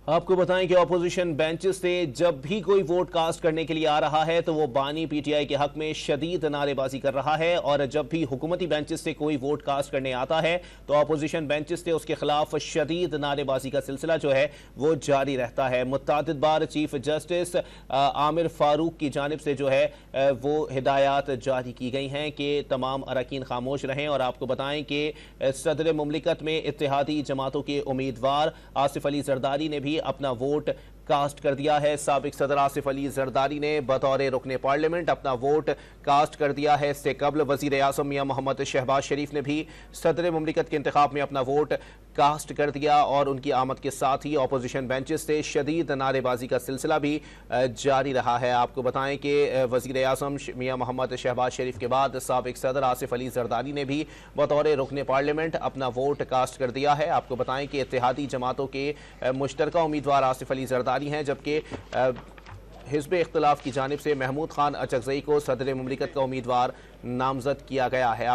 आपको बताएं कि अपोजिशन बेंचेस से जब भी कोई वोट कास्ट करने के लिए आ रहा है तो वो बानी पीटीआई के हक में शदीद नारेबाजी कर रहा है, और जब भी हुकूमती बेंचेस से कोई वोट कास्ट करने आता है तो अपोजिशन बेंचेस से उसके खिलाफ शदीद नारेबाजी का सिलसिला जो है वो जारी रहता है। मुतअद्दिद बार चीफ जस्टिस आमिर फारूक की जानिब से जो है वो हिदायत जारी की गई हैं कि तमाम अरकान खामोश रहें। और आपको बताएं कि सदर मुमलिकत में इत्तेहादी जमातों के उम्मीदवार आसिफ अली जरदारी ने भी अपना वोट कास्ट कर दिया है। साबिक सदर आसिफ अली जरदारी ने बतौर रुकने पार्लियामेंट अपना वोट कास्ट कर दिया है। इससे कबल वजीर आज़म मियां मोहम्मद शहबाज शरीफ ने भी सदर मुमलिकत के इंतखाब में अपना वोट कास्ट कर दिया, और उनकी आमद के साथ ही अपोजिशन बेंचेस से शदीद नारेबाजी का सिलसिला भी जारी रहा है। आपको बताएं कि वजीर आज़म मियां मोहम्मद शहबाज शरीफ के बाद साबिक सदर आसिफ अली जरदारी ने भी बतौर रुकने पार्लियामेंट अपना वोट कास्ट कर दिया है। आपको बताएं कि इत्तेहादी जमातों के मुश्तरका उम्मीदवार आसिफ अली जरदारी हैं, जबकि हिज़्ब इख्तिलाफ की जानिब से महमूद खान अचकज़ई को सदर मुमलिकत का उम्मीदवार नामजद किया गया है।